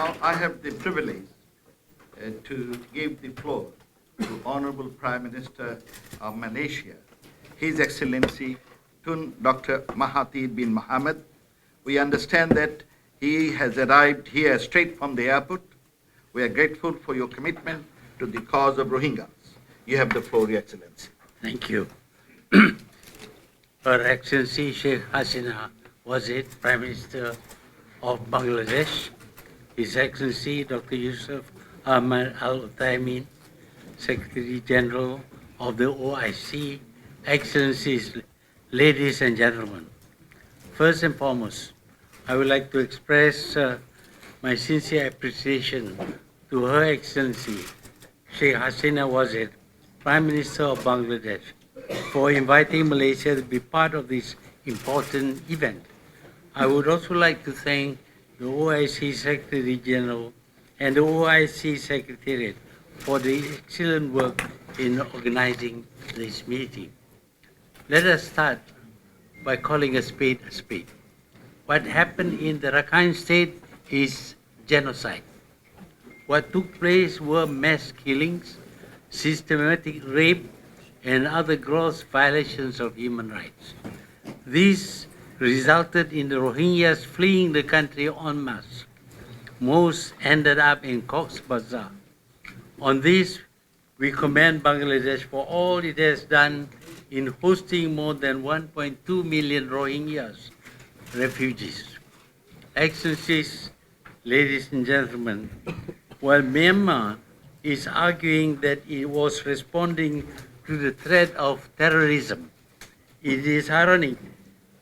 Now I have the privilege to give the floor to Honorable Prime Minister of Malaysia, His Excellency Tun Dr. Mahathir bin Mohamad. We understand that he has arrived here straight from the airport. We are grateful for your commitment to the cause of Rohingyas. You have the floor, Your Excellency. Thank you. Her Excellency Sheikh Hasina Wazir, Prime Minister of Bangladesh, His Excellency Dr. Yusuf Ahmad Al-Uthaymeen, Secretary General of the OIC, Excellencies, ladies and gentlemen. First and foremost, I would like to express my sincere appreciation to Her Excellency Sheikh Hasina Wazir, Prime Minister of Bangladesh, for inviting Malaysia to be part of this important event. I would also like to thank the OIC Secretary General and the OIC Secretariat for the excellent work in organizing this meeting. Let us start by calling a spade a spade. What happened in the Rakhine State is genocide. What took place were mass killings, systematic rape, and other gross violations of human rights. This resulted in the Rohingyas fleeing the country en masse. Most ended up in Cox's Bazar. On this, we commend Bangladesh for all it has done in hosting more than 1.2 million Rohingyas refugees. Excellencies, ladies and gentlemen, while Myanmar is arguing that it was responding to the threat of terrorism, it is ironic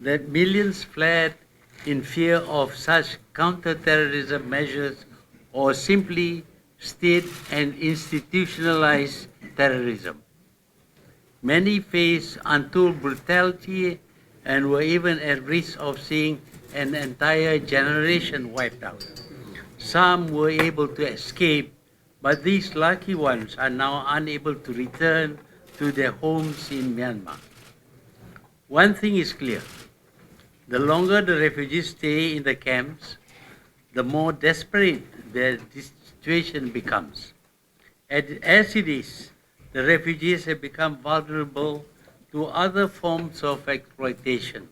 that millions fled in fear of such counter-terrorism measures or simply state and institutionalized terrorism. Many faced untold brutality and were even at risk of seeing an entire generation wiped out. Some were able to escape, but these lucky ones are now unable to return to their homes in Myanmar. One thing is clear: the longer the refugees stay in the camps, the more desperate their situation becomes. As it is, the refugees have become vulnerable to other forms of exploitation.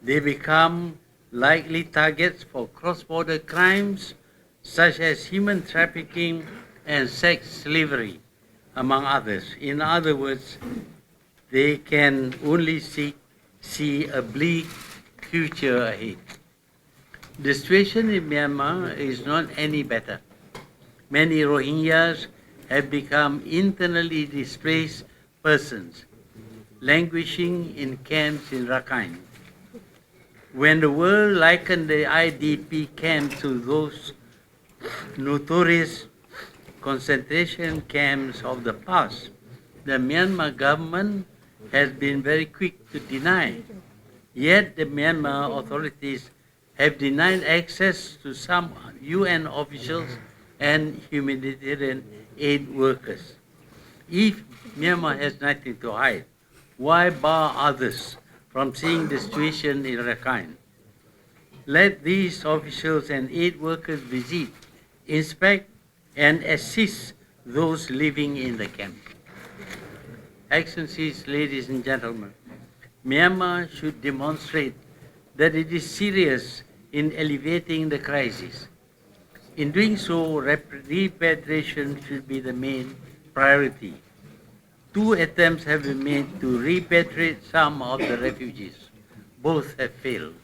They become likely targets for cross-border crimes such as human trafficking and sex slavery, among others. In other words, they can only see a bleak future ahead. The situation in Myanmar is not any better. Many Rohingyas have become internally displaced persons, languishing in camps in Rakhine. When the world likened the IDP camps to those notorious concentration camps of the past, the Myanmar government has been very quick to deny. Yet the Myanmar authorities have denied access to some UN officials and humanitarian aid workers. If Myanmar has nothing to hide, why bar others from seeing the situation in Rakhine? Let these officials and aid workers visit, inspect, and assist those living in the camp. Excellencies, ladies and gentlemen, Myanmar should demonstrate that it is serious in alleviating the crisis. In doing so, repatriation should be the main priority. 2 attempts have been made to repatriate some of the refugees. Both have failed.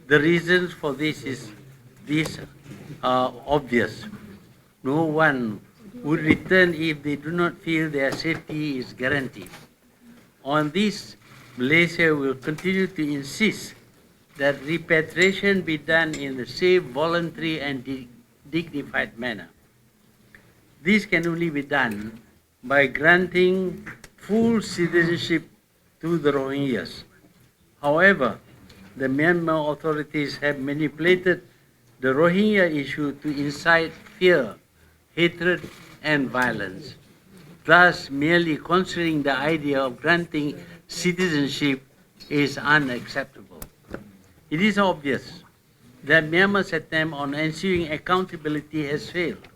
The reasons for this are obvious. No one would return if they do not feel their safety is guaranteed. On this, Malaysia will continue to insist that repatriation be done in a safe, voluntary, and dignified manner. This can only be done by granting full citizenship to the Rohingyas. However, the Myanmar authorities have manipulated the Rohingya issue to incite fear, hatred, and violence. Thus, merely considering the idea of granting citizenship is unacceptable. It is obvious that Myanmar's attempt on ensuring accountability has failed.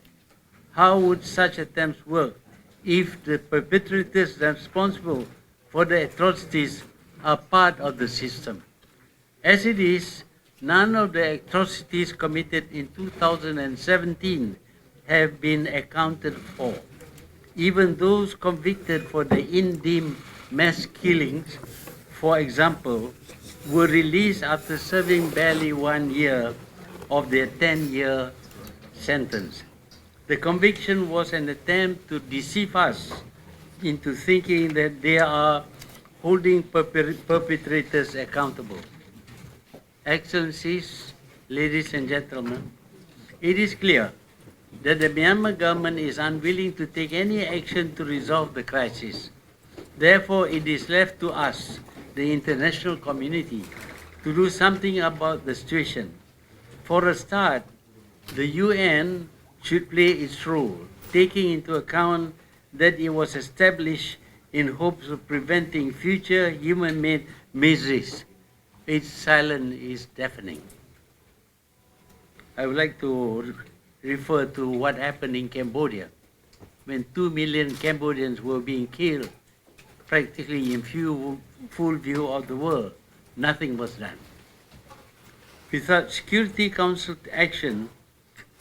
How would such attempts work if the perpetrators responsible for the atrocities are part of the system? As it is, none of the atrocities committed in 2017 have been accounted for. Even those convicted for the Indim mass killings, for example, were released after serving barely 1 year of their 10-year sentence. The conviction was an attempt to deceive us into thinking that they are holding perpetrators accountable. Excellencies, ladies and gentlemen, it is clear that the Myanmar government is unwilling to take any action to resolve the crisis. Therefore, it is left to us, the international community, to do something about the situation. For a start, the UN should play its role, taking into account that it was established in hopes of preventing future human-made miseries. Its silence is deafening. I would like to refer to what happened in Cambodia, when 2 million Cambodians were being killed, practically in full view of the world. Nothing was done. Without Security Council action,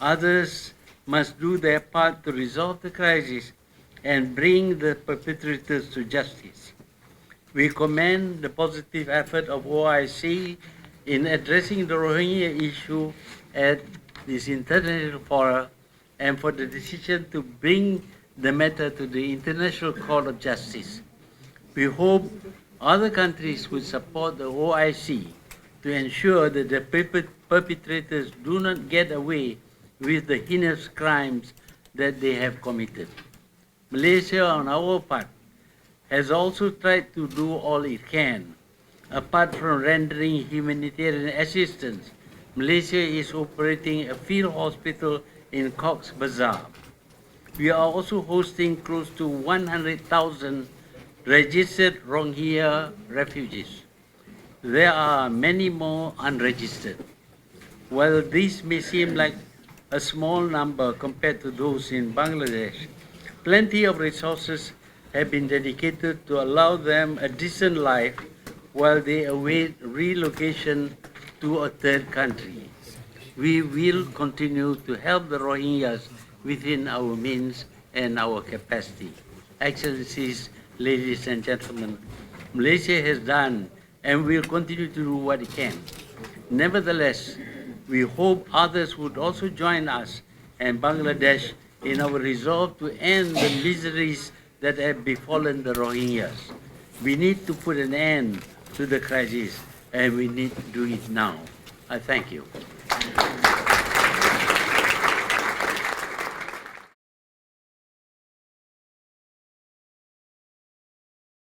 others must do their part to resolve the crisis and bring the perpetrators to justice. We commend the positive effort of OIC in addressing the Rohingya issue at this international forum and for the decision to bring the matter to the International Court of Justice. We hope other countries will support the OIC to ensure that the perpetrators do not get away with the heinous crimes that they have committed. Malaysia, on our part, has also tried to do all it can. Apart from rendering humanitarian assistance, Malaysia is operating a field hospital in Cox's Bazar. We are also hosting close to 100,000 registered Rohingya refugees. There are many more unregistered. While this may seem like a small number compared to those in Bangladesh, plenty of resources have been dedicated to allow them a decent life while they await relocation to a third country. We will continue to help the Rohingyas within our means and our capacity. Excellencies, ladies and gentlemen, Malaysia has done and will continue to do what it can. Nevertheless, we hope others would also join us and Bangladesh in our resolve to end the miseries that have befallen the Rohingyas. We need to put an end to the crisis, and we need to do it now. I thank you.